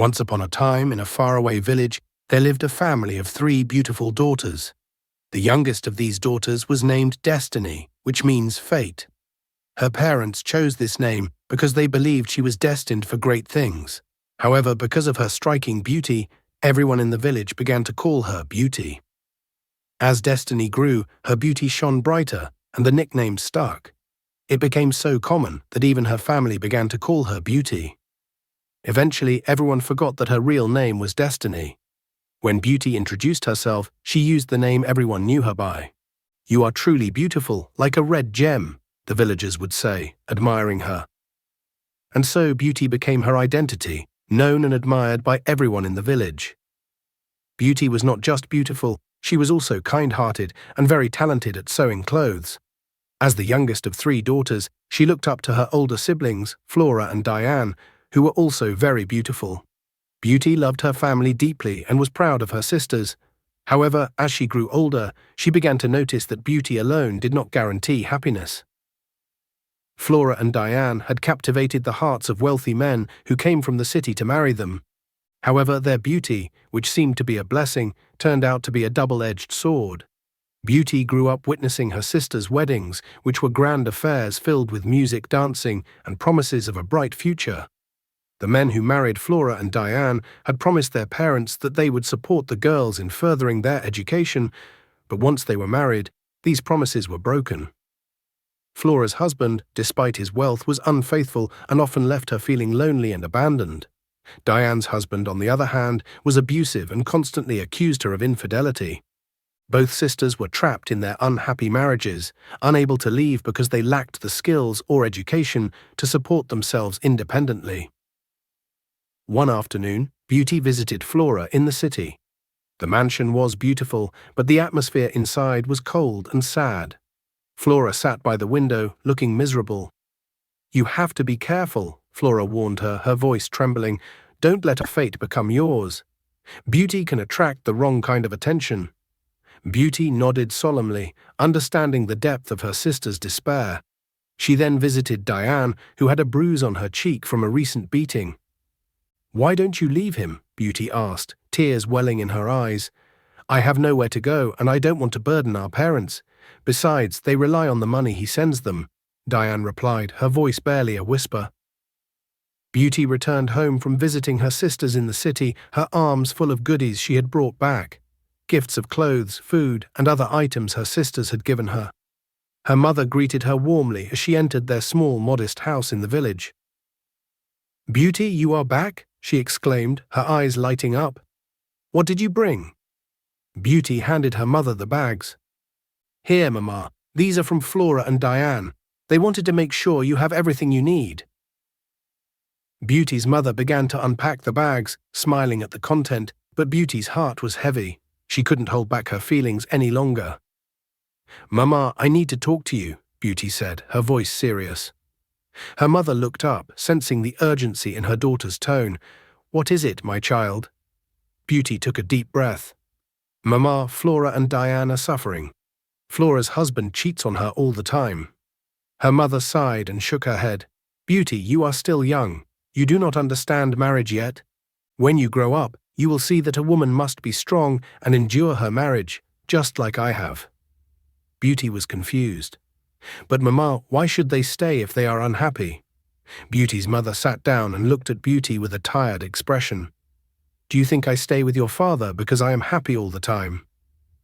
Once upon a time, in a faraway village, there lived a family of 3 beautiful daughters. The youngest of these daughters was named Destiny, which means fate. Her parents chose this name because they believed she was destined for great things. However, because of her striking beauty, everyone in the village began to call her Beauty. As Destiny grew, her beauty shone brighter, and the nickname stuck. It became so common that even her family began to call her Beauty. Eventually, everyone forgot that her real name was Destiny. When Beauty introduced herself, she used the name everyone knew her by. "You are truly beautiful, like a red gem," the villagers would say, admiring her. And so Beauty became her identity, known and admired by everyone in the village. Beauty was not just beautiful, she was also kind-hearted and very talented at sewing clothes. As the youngest of 3 daughters, she looked up to her older siblings, Flora and Diane, who were also very beautiful. Beauty loved her family deeply and was proud of her sisters. However, as she grew older, she began to notice that beauty alone did not guarantee happiness. Flora and Diane had captivated the hearts of wealthy men who came from the city to marry them. However, their beauty, which seemed to be a blessing, turned out to be a double-edged sword. Beauty grew up witnessing her sisters' weddings, which were grand affairs filled with music, dancing, and promises of a bright future. The men who married Flora and Diane had promised their parents that they would support the girls in furthering their education, but once they were married, these promises were broken. Flora's husband, despite his wealth, was unfaithful and often left her feeling lonely and abandoned. Diane's husband, on the other hand, was abusive and constantly accused her of infidelity. Both sisters were trapped in their unhappy marriages, unable to leave because they lacked the skills or education to support themselves independently. One afternoon, Beauty visited Flora in the city. The mansion was beautiful, but the atmosphere inside was cold and sad. Flora sat by the window, looking miserable. "You have to be careful," Flora warned her, her voice trembling. "Don't let her fate become yours. Beauty can attract the wrong kind of attention." Beauty nodded solemnly, understanding the depth of her sister's despair. She then visited Diane, who had a bruise on her cheek from a recent beating. "Why don't you leave him?" Beauty asked, tears welling in her eyes. "I have nowhere to go, and I don't want to burden our parents. Besides, they rely on the money he sends them," Diane replied, her voice barely a whisper. Beauty returned home from visiting her sisters in the city, her arms full of goodies she had brought back. Gifts of clothes, food, and other items her sisters had given her. Her mother greeted her warmly as she entered their small, modest house in the village. "Beauty, you are back?" she exclaimed, her eyes lighting up. "What did you bring?" Beauty handed her mother the bags. "Here, Mama, these are from Flora and Diane. They wanted to make sure you have everything you need." Beauty's mother began to unpack the bags, smiling at the content, but Beauty's heart was heavy. She couldn't hold back her feelings any longer. "Mama, I need to talk to you," Beauty said, her voice serious. Her mother looked up, sensing the urgency in her daughter's tone. "What is it, my child?" Beauty took a deep breath. "Mama, Flora and Diane are suffering. Flora's husband cheats on her all the time." Her mother sighed and shook her head. "Beauty, you are still young. You do not understand marriage yet. When you grow up, you will see that a woman must be strong and endure her marriage, just like I have." Beauty was confused. "But Mama, why should they stay if they are unhappy?" Beauty's mother sat down and looked at Beauty with a tired expression. "Do you think I stay with your father because I am happy all the time?"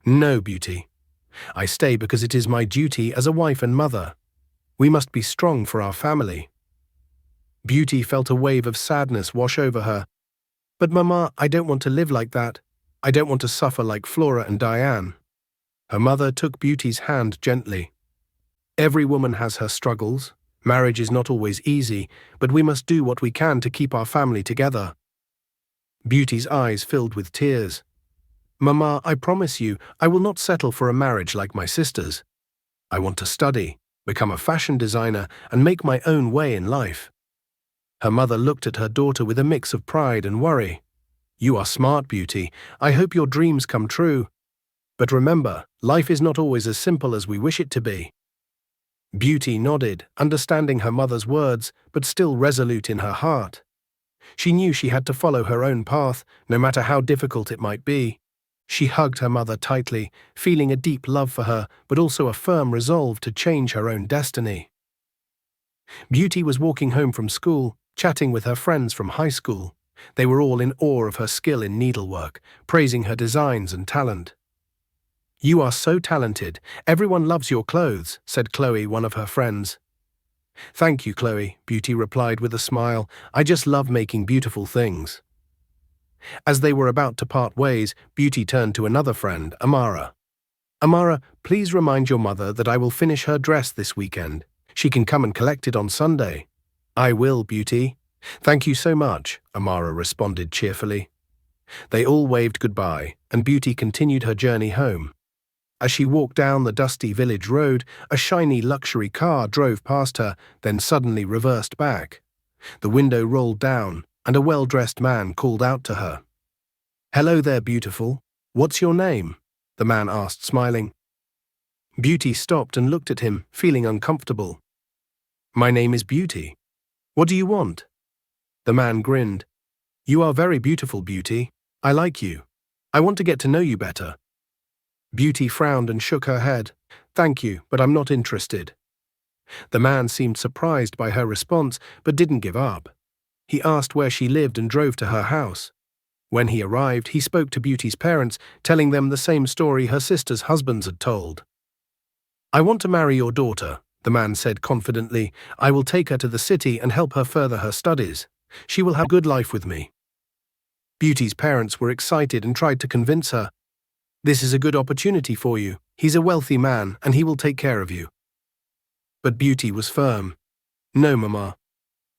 "No, Beauty. I stay because it is my duty as a wife and mother. We must be strong for our family." Beauty felt a wave of sadness wash over her. "But Mama, I don't want to live like that. I don't want to suffer like Flora and Diane." Her mother took Beauty's hand gently. "Every woman has her struggles. Marriage is not always easy, but we must do what we can to keep our family together." Beauty's eyes filled with tears. "Mama, I promise you, I will not settle for a marriage like my sisters. I want to study, become a fashion designer, and make my own way in life." Her mother looked at her daughter with a mix of pride and worry. "You are smart, Beauty. I hope your dreams come true. But remember, life is not always as simple as we wish it to be." Beauty nodded, understanding her mother's words, but still resolute in her heart. She knew she had to follow her own path, no matter how difficult it might be. She hugged her mother tightly, feeling a deep love for her, but also a firm resolve to change her own destiny. Beauty was walking home from school, chatting with her friends from high school. They were all in awe of her skill in needlework, praising her designs and talent. "You are so talented. Everyone loves your clothes," said Chloe, one of her friends. "Thank you, Chloe," Beauty replied with a smile. "I just love making beautiful things." As they were about to part ways, Beauty turned to another friend, Amara. "Amara, please remind your mother that I will finish her dress this weekend. She can come and collect it on Sunday." "I will, Beauty." "Thank you so much," Amara responded cheerfully. They all waved goodbye, and Beauty continued her journey home. As she walked down the dusty village road, a shiny luxury car drove past her, then suddenly reversed back. The window rolled down, and a well-dressed man called out to her. "Hello there, beautiful. What's your name?" the man asked, smiling. Beauty stopped and looked at him, feeling uncomfortable. "My name is Beauty. What do you want?" The man grinned. "You are very beautiful, Beauty. I like you. I want to get to know you better." Beauty frowned and shook her head. "Thank you, but I'm not interested." The man seemed surprised by her response, but didn't give up. He asked where she lived and drove to her house. When he arrived, he spoke to Beauty's parents, telling them the same story her sister's husbands had told. "I want to marry your daughter," the man said confidently. "I will take her to the city and help her further her studies. She will have a good life with me." Beauty's parents were excited and tried to convince her. "This is a good opportunity for you. He's a wealthy man, and he will take care of you." But Beauty was firm. "No, Mama.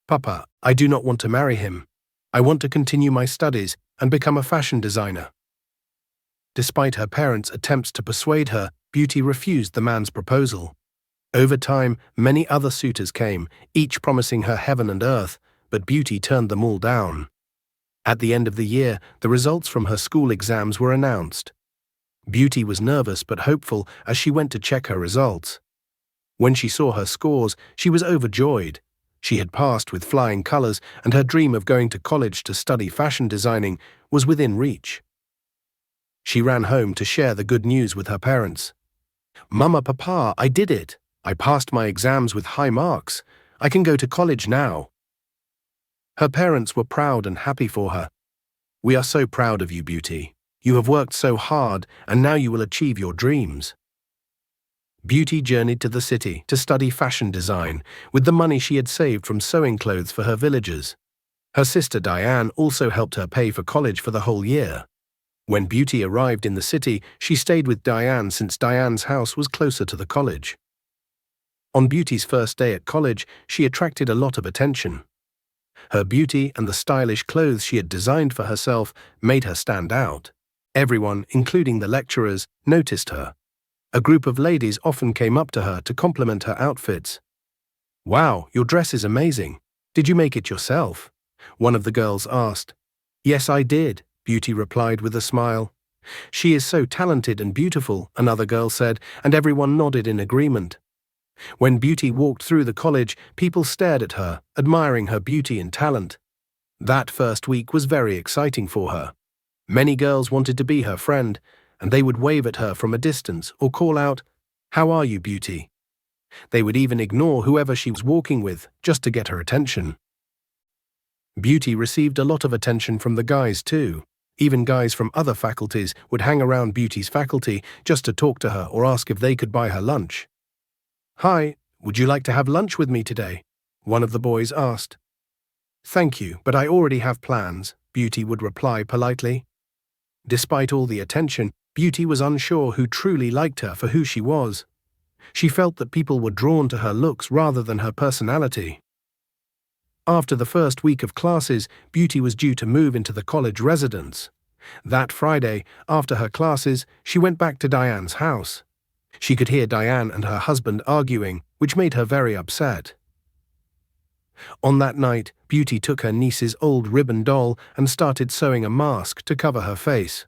Papa, I do not want to marry him. I want to continue my studies and become a fashion designer." Despite her parents' attempts to persuade her, Beauty refused the man's proposal. Over time, many other suitors came, each promising her heaven and earth, but Beauty turned them all down. At the end of the year, the results from her school exams were announced. Beauty was nervous but hopeful as she went to check her results. When she saw her scores, she was overjoyed. She had passed with flying colors, and her dream of going to college to study fashion designing was within reach. She ran home to share the good news with her parents. "Mama, Papa, I did it. I passed my exams with high marks. I can go to college now." Her parents were proud and happy for her. "We are so proud of you, Beauty. You have worked so hard, and now you will achieve your dreams." Beauty journeyed to the city to study fashion design with the money she had saved from sewing clothes for her villagers. Her sister Diane also helped her pay for college for the whole year. When Beauty arrived in the city, she stayed with Diane since Diane's house was closer to the college. On Beauty's first day at college, she attracted a lot of attention. Her beauty and the stylish clothes she had designed for herself made her stand out. Everyone, including the lecturers, noticed her. A group of ladies often came up to her to compliment her outfits. "Wow, your dress is amazing. Did you make it yourself?" one of the girls asked. "Yes, I did," Beauty replied with a smile. "She is so talented and beautiful," another girl said, and everyone nodded in agreement. When Beauty walked through the college, people stared at her, admiring her beauty and talent. That first week was very exciting for her. Many girls wanted to be her friend, and they would wave at her from a distance or call out, "How are you, Beauty?" They would even ignore whoever she was walking with, just to get her attention. Beauty received a lot of attention from the guys too. Even guys from other faculties would hang around Beauty's faculty just to talk to her or ask if they could buy her lunch. "Hi, would you like to have lunch with me today?" one of the boys asked. "Thank you, but I already have plans," Beauty would reply politely. Despite all the attention, Beauty was unsure who truly liked her for who she was. She felt that people were drawn to her looks rather than her personality. After the first week of classes, Beauty was due to move into the college residence. That Friday, after her classes, she went back to Diane's house. She could hear Diane and her husband arguing, which made her very upset. On that night, Beauty took her niece's old ribbon doll and started sewing a mask to cover her face.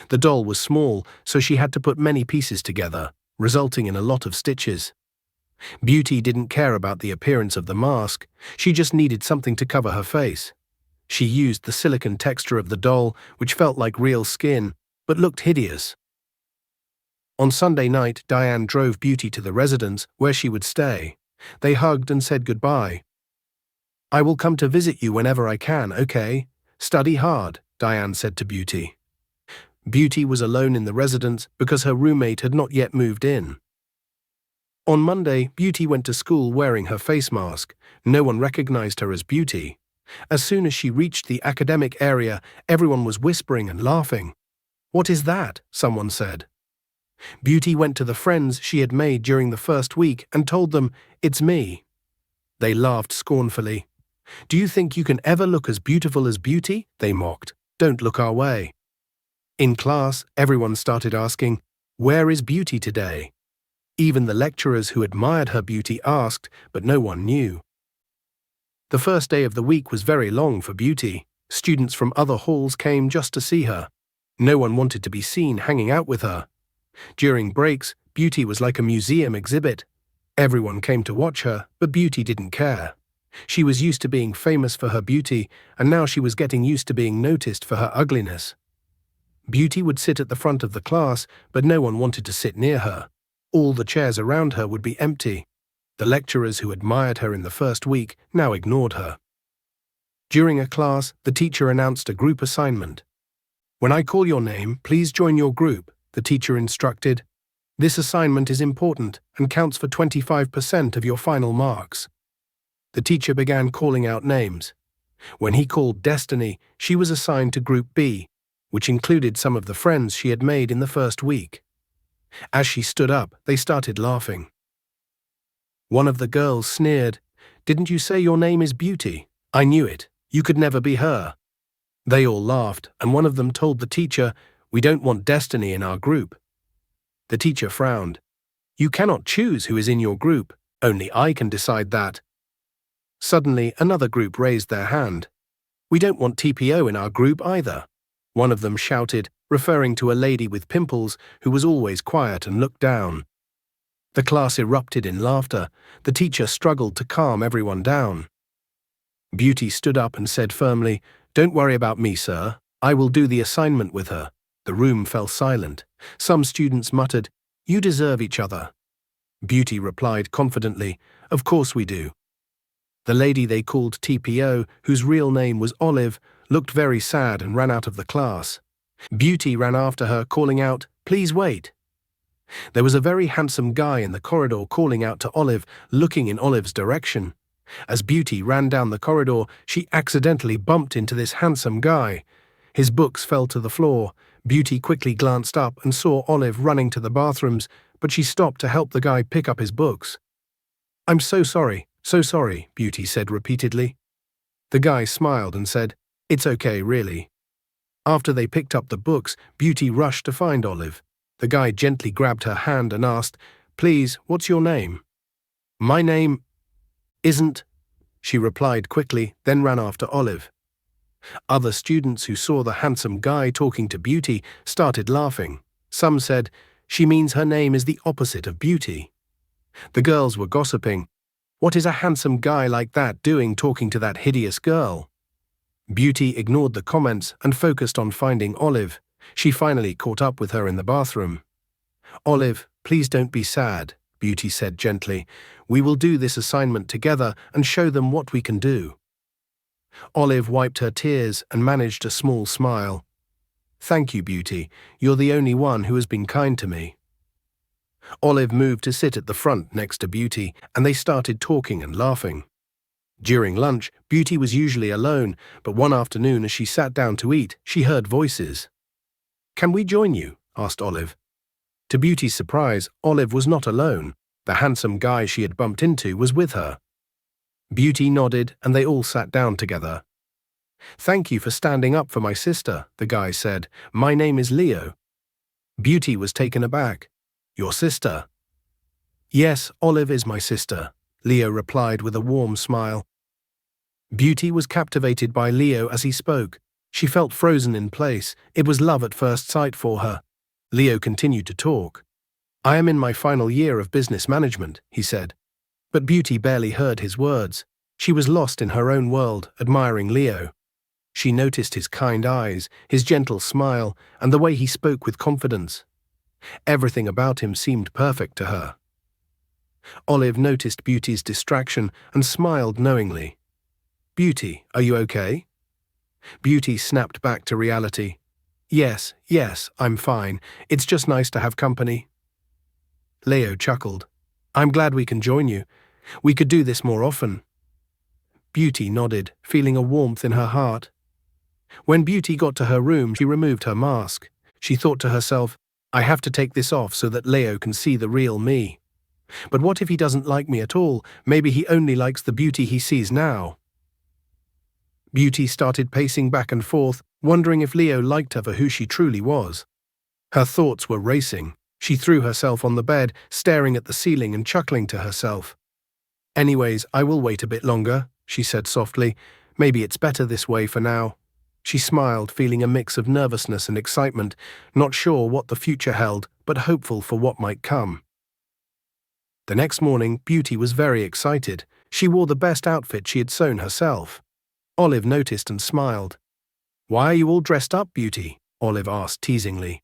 The doll was small, so she had to put many pieces together, resulting in a lot of stitches. Beauty didn't care about the appearance of the mask, she just needed something to cover her face. She used the silicone texture of the doll, which felt like real skin, but looked hideous. On Sunday night, Diane drove Beauty to the residence where she would stay. They hugged and said goodbye. "I will come to visit you whenever I can, okay? Study hard," Diane said to Beauty. Beauty was alone in the residence because her roommate had not yet moved in. On Monday, Beauty went to school wearing her face mask. No one recognized her as Beauty. As soon as she reached the academic area, everyone was whispering and laughing. "What is that?" someone said. Beauty went to the friends she had made during the first week and told them, "It's me." They laughed scornfully. "Do you think you can ever look as beautiful as Beauty?" they mocked. "Don't look our way." In class, everyone started asking, "Where is Beauty today?" Even the lecturers who admired her beauty asked, but no one knew. The first day of the week was very long for Beauty. Students from other halls came just to see her. No one wanted to be seen hanging out with her. During breaks, Beauty was like a museum exhibit. Everyone came to watch her, but Beauty didn't care. She was used to being famous for her beauty, and now she was getting used to being noticed for her ugliness. Beauty would sit at the front of the class, but no one wanted to sit near her. All the chairs around her would be empty. The lecturers who admired her in the first week now ignored her. During a class, the teacher announced a group assignment. "When I call your name, please join your group," the teacher instructed. "This assignment is important and counts for 25% of your final marks." The teacher began calling out names. When he called Destiny, she was assigned to Group B, which included some of the friends she had made in the first week. As she stood up, they started laughing. One of the girls sneered, "Didn't you say your name is Beauty? I knew it. You could never be her." They all laughed, and one of them told the teacher, "We don't want Destiny in our group." The teacher frowned. "You cannot choose who is in your group. Only I can decide that." Suddenly, another group raised their hand. "We don't want TPO in our group either," one of them shouted, referring to a lady with pimples who was always quiet and looked down. The class erupted in laughter. The teacher struggled to calm everyone down. Beauty stood up and said firmly, "Don't worry about me, sir. I will do the assignment with her." The room fell silent. Some students muttered, "You deserve each other." Beauty replied confidently, "Of course we do." The lady they called TPO, whose real name was Olive, looked very sad and ran out of the class. Beauty ran after her, calling out, "Please wait." There was a very handsome guy in the corridor calling out to Olive, looking in Olive's direction. As Beauty ran down the corridor, she accidentally bumped into this handsome guy. His books fell to the floor. Beauty quickly glanced up and saw Olive running to the bathrooms, but she stopped to help the guy pick up his books. "I'm so sorry, Beauty said repeatedly. The guy smiled and said, "It's okay, really." After they picked up the books, Beauty rushed to find Olive. The guy gently grabbed her hand and asked, "Please, what's your name?" "My name isn't," she replied quickly, then ran after Olive. Other students who saw the handsome guy talking to Beauty started laughing. Some said, "She means her name is the opposite of Beauty." The girls were gossiping. "What is a handsome guy like that doing talking to that hideous girl?" Beauty ignored the comments and focused on finding Olive. She finally caught up with her in the bathroom. "Olive, please don't be sad," Beauty said gently. "We will do this assignment together and show them what we can do." Olive wiped her tears and managed a small smile. "Thank you, Beauty. You're the only one who has been kind to me." Olive moved to sit at the front next to Beauty, and they started talking and laughing. During lunch, Beauty was usually alone, but one afternoon as she sat down to eat, she heard voices. "Can we join you?" asked Olive. To Beauty's surprise, Olive was not alone. The handsome guy she had bumped into was with her. Beauty nodded, and they all sat down together. "Thank you for standing up for my sister," the guy said. "My name is Leo." Beauty was taken aback. "Your sister?" "Yes, Olive is my sister," Leo replied with a warm smile. Beauty was captivated by Leo as he spoke. She felt frozen in place. It was love at first sight for her. Leo continued to talk. "I am in my final year of business management," he said. But Beauty barely heard his words. She was lost in her own world, admiring Leo. She noticed his kind eyes, his gentle smile, and the way he spoke with confidence. Everything about him seemed perfect to her. Olive noticed Beauty's distraction and smiled knowingly. "Beauty, are you okay?" Beauty snapped back to reality. Yes, I'm fine. It's just nice to have company." Leo chuckled. "I'm glad we can join you. We could do this more often." Beauty nodded, feeling a warmth in her heart. When Beauty got to her room, she removed her mask. She thought to herself, "I have to take this off so that Leo can see the real me. But what if he doesn't like me at all? Maybe he only likes the Beauty he sees now." Beauty started pacing back and forth, wondering if Leo liked her for who she truly was. Her thoughts were racing. She threw herself on the bed, staring at the ceiling and chuckling to herself. "Anyways, I will wait a bit longer," she said softly. "Maybe it's better this way for now." She smiled, feeling a mix of nervousness and excitement, not sure what the future held, but hopeful for what might come. The next morning, Beauty was very excited. She wore the best outfit she had sewn herself. Olive noticed and smiled. "Why are you all dressed up, Beauty?" Olive asked teasingly.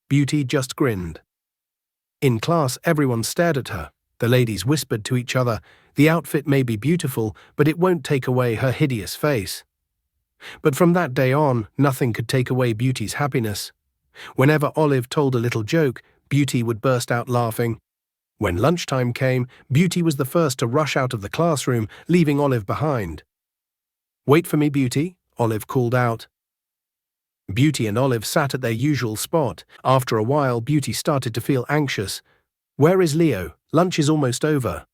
Beauty just grinned. In class, everyone stared at her. The ladies whispered to each other, "The outfit may be beautiful, but it won't take away her hideous face." But from that day on, nothing could take away Beauty's happiness. Whenever Olive told a little joke, Beauty would burst out laughing. When lunchtime came, Beauty was the first to rush out of the classroom, leaving Olive behind. "Wait for me, Beauty," Olive called out. Beauty and Olive sat at their usual spot. After a while, Beauty started to feel anxious. "Where is Leo? Lunch is almost over."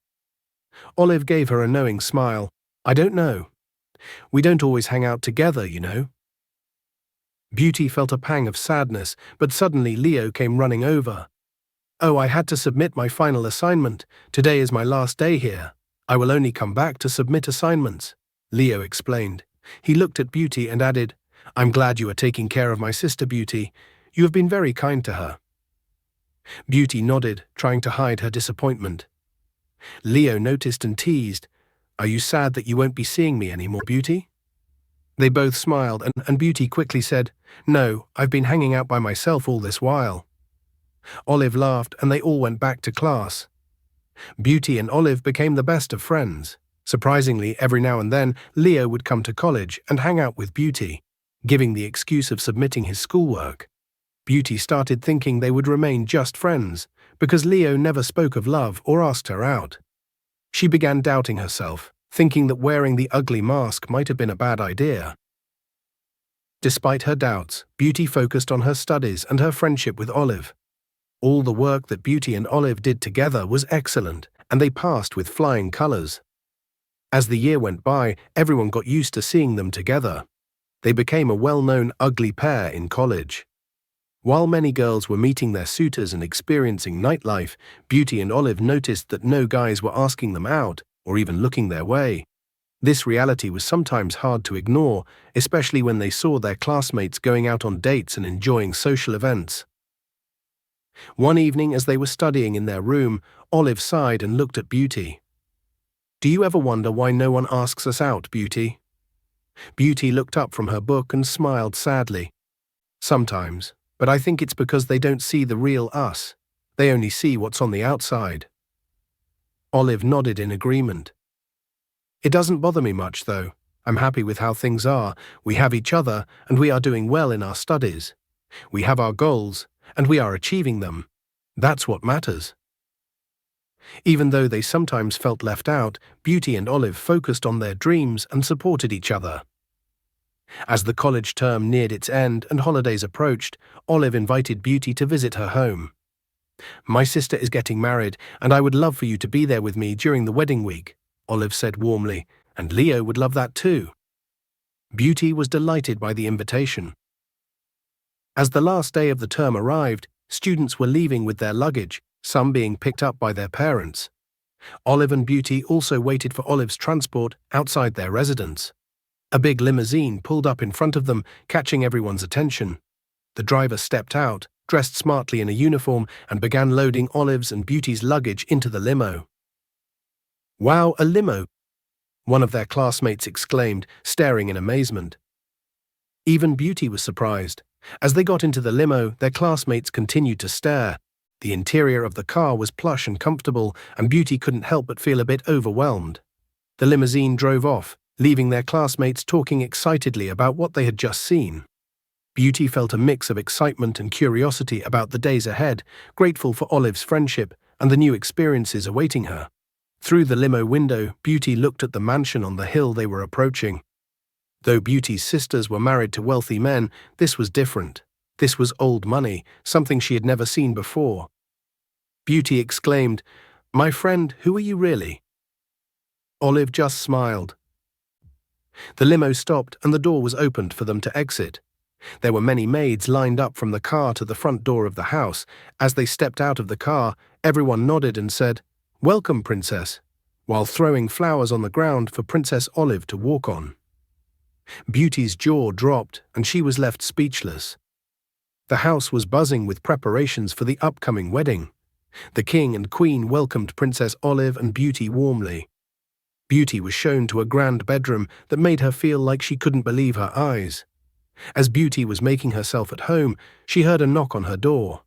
Olive gave her a knowing smile. "I don't know. We don't always hang out together, you know." Beauty felt a pang of sadness, but suddenly Leo came running over. "Oh, I had to submit my final assignment. Today is my last day here. I will only come back to submit assignments," Leo explained. He looked at Beauty and added, "I'm glad you are taking care of my sister, Beauty. You have been very kind to her." Beauty nodded, trying to hide her disappointment. Leo noticed and teased, "Are you sad that you won't be seeing me anymore, Beauty?" They both smiled, and Beauty quickly said, "No, I've been hanging out by myself all this while." Olive laughed, and they all went back to class. Beauty and Olive became the best of friends. Surprisingly, every now and then, Leo would come to college and hang out with Beauty, giving the excuse of submitting his schoolwork. Beauty started thinking they would remain just friends, because Leo never spoke of love or asked her out. She began doubting herself, thinking that wearing the ugly mask might have been a bad idea. Despite her doubts, Beauty focused on her studies and her friendship with Olive. All the work that Beauty and Olive did together was excellent, and they passed with flying colors. As the year went by, everyone got used to seeing them together. They became a well-known ugly pair in college. While many girls were meeting their suitors and experiencing nightlife, Beauty and Olive noticed that no guys were asking them out or even looking their way. This reality was sometimes hard to ignore, especially when they saw their classmates going out on dates and enjoying social events. One evening, as they were studying in their room, Olive sighed and looked at Beauty. "Do you ever wonder why no one asks us out, Beauty?" Beauty looked up from her book and smiled sadly. "Sometimes, but I think it's because they don't see the real us. They only see what's on the outside." Olive nodded in agreement. "It doesn't bother me much, though. I'm happy with how things are. We have each other, and we are doing well in our studies. We have our goals, and we are achieving them. That's what matters." Even though they sometimes felt left out, Beauty and Olive focused on their dreams and supported each other. As the college term neared its end and holidays approached, Olive invited Beauty to visit her home. "My sister is getting married, and I would love for you to be there with me during the wedding week," Olive said warmly, "and Leo would love that too." Beauty was delighted by the invitation. As the last day of the term arrived, students were leaving with their luggage, some being picked up by their parents. Olive and Beauty also waited for Olive's transport outside their residence. A big limousine pulled up in front of them, catching everyone's attention. The driver stepped out, dressed smartly in a uniform, and began loading Olive's and Beauty's luggage into the limo. "Wow, a limo!" one of their classmates exclaimed, staring in amazement. Even Beauty was surprised. As they got into the limo, their classmates continued to stare. The interior of the car was plush and comfortable, and Beauty couldn't help but feel a bit overwhelmed. The limousine drove off, leaving their classmates talking excitedly about what they had just seen. Beauty felt a mix of excitement and curiosity about the days ahead, grateful for Olive's friendship and the new experiences awaiting her. Through the limo window, Beauty looked at the mansion on the hill they were approaching. Though Beauty's sisters were married to wealthy men, this was different. This was old money, something she had never seen before. Beauty exclaimed, "My friend, who are you really?" Olive just smiled. The limo stopped and the door was opened for them to exit. There were many maids lined up from the car to the front door of the house. As they stepped out of the car, everyone nodded and said, "Welcome, Princess," while throwing flowers on the ground for Princess Olive to walk on. Beauty's jaw dropped and she was left speechless. The house was buzzing with preparations for the upcoming wedding. The king and queen welcomed Princess Olive and Beauty warmly. Beauty was shown to a grand bedroom that made her feel like she couldn't believe her eyes. As Beauty was making herself at home, she heard a knock on her door.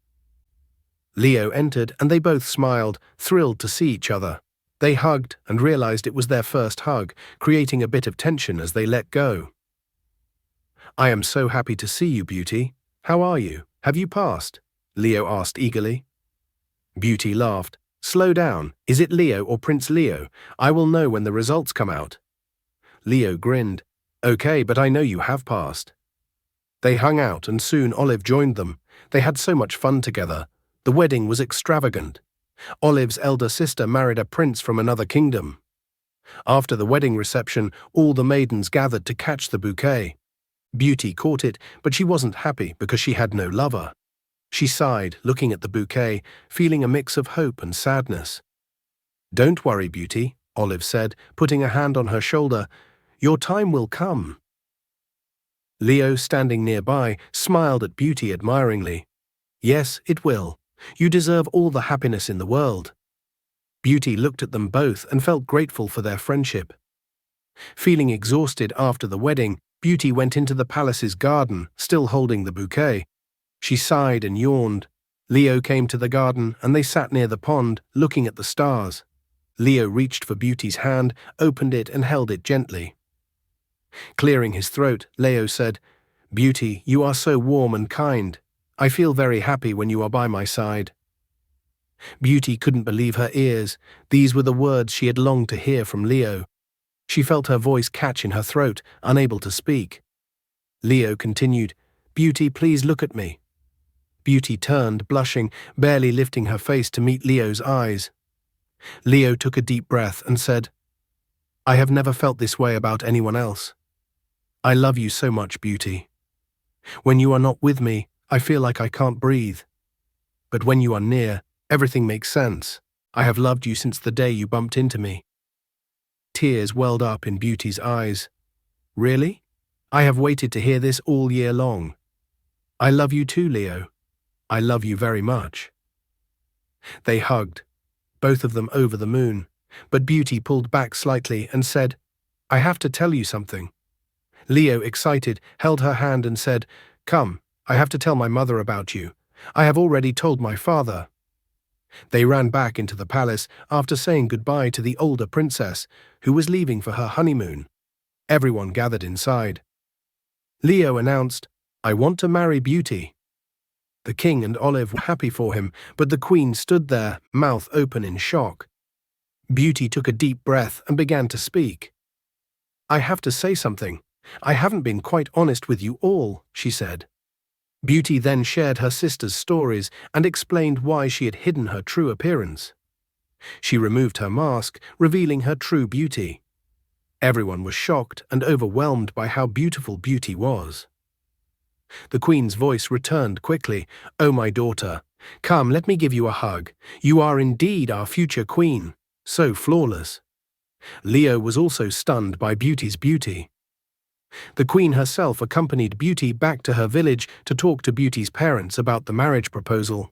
Leo entered and they both smiled, thrilled to see each other. They hugged and realized it was their first hug, creating a bit of tension as they let go. "I am so happy to see you, Beauty. How are you? Have you passed?" Leo asked eagerly. Beauty laughed. "Slow down. Is it Leo or Prince Leo? I will know when the results come out." Leo grinned. "Okay, but I know you have passed." They hung out and soon Olive joined them. They had so much fun together. The wedding was extravagant. Olive's elder sister married a prince from another kingdom. After the wedding reception, all the maidens gathered to catch the bouquet. Beauty caught it, but she wasn't happy because she had no lover. She sighed, looking at the bouquet, feeling a mix of hope and sadness. "Don't worry, Beauty," Olive said, putting a hand on her shoulder. "Your time will come." Leo, standing nearby, smiled at Beauty admiringly. "Yes, it will. You deserve all the happiness in the world." Beauty looked at them both and felt grateful for their friendship. Feeling exhausted after the wedding, Beauty went into the palace's garden, still holding the bouquet. She sighed and yawned. Leo came to the garden and they sat near the pond, looking at the stars. Leo reached for Beauty's hand, opened it and held it gently. Clearing his throat, Leo said, "Beauty, you are so warm and kind. I feel very happy when you are by my side." Beauty couldn't believe her ears. These were the words she had longed to hear from Leo. She felt her voice catch in her throat, unable to speak. Leo continued, "Beauty, please look at me." Beauty turned, blushing, barely lifting her face to meet Leo's eyes. Leo took a deep breath and said, "I have never felt this way about anyone else. I love you so much, Beauty. When you are not with me, I feel like I can't breathe. But when you are near, everything makes sense. I have loved you since the day you bumped into me." Tears welled up in Beauty's eyes. "Really? I have waited to hear this all year long. I love you too, Leo. I love you very much." They hugged, both of them over the moon, but Beauty pulled back slightly and said, "I have to tell you something." Leo, excited, held her hand and said, "Come, I have to tell my mother about you. I have already told my father." They ran back into the palace after saying goodbye to the older princess, who was leaving for her honeymoon. Everyone gathered inside. Leo announced, "I want to marry Beauty." The king and Olive were happy for him, but the queen stood there, mouth open in shock. Beauty took a deep breath and began to speak. "I have to say something. I haven't been quite honest with you all," she said. Beauty then shared her sister's stories and explained why she had hidden her true appearance. She removed her mask, revealing her true beauty. Everyone was shocked and overwhelmed by how beautiful Beauty was. The queen's voice returned quickly. "Oh, my daughter, come, let me give you a hug. You are indeed our future queen, so flawless." Leo was also stunned by Beauty's beauty. The queen herself accompanied Beauty back to her village to talk to Beauty's parents about the marriage proposal.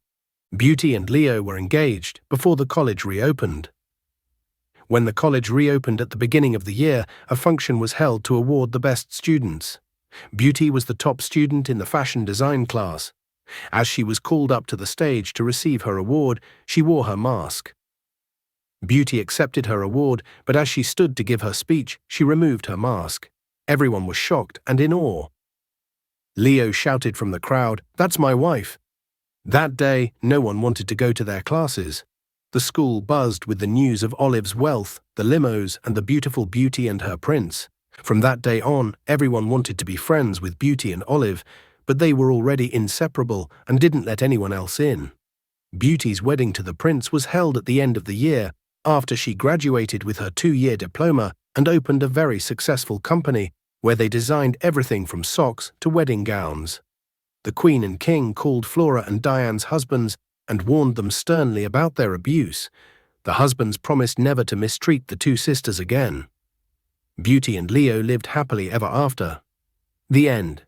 Beauty and Leo were engaged before the college reopened. When the college reopened at the beginning of the year, a function was held to award the best students. Beauty was the top student in the fashion design class. As she was called up to the stage to receive her award, she wore her mask. Beauty accepted her award, but as she stood to give her speech, she removed her mask. Everyone was shocked and in awe. Leo shouted from the crowd, "That's my wife." That day, no one wanted to go to their classes. The school buzzed with the news of Olive's wealth, the limos, and the beautiful Beauty and her prince. From that day on, everyone wanted to be friends with Beauty and Olive, but they were already inseparable and didn't let anyone else in. Beauty's wedding to the prince was held at the end of the year, after she graduated with her 2-year diploma and opened a very successful company where they designed everything from socks to wedding gowns. The Queen and King called Flora and Diane's husbands and warned them sternly about their abuse. The husbands promised never to mistreat the two sisters again. Beauty and Leo lived happily ever after. The end.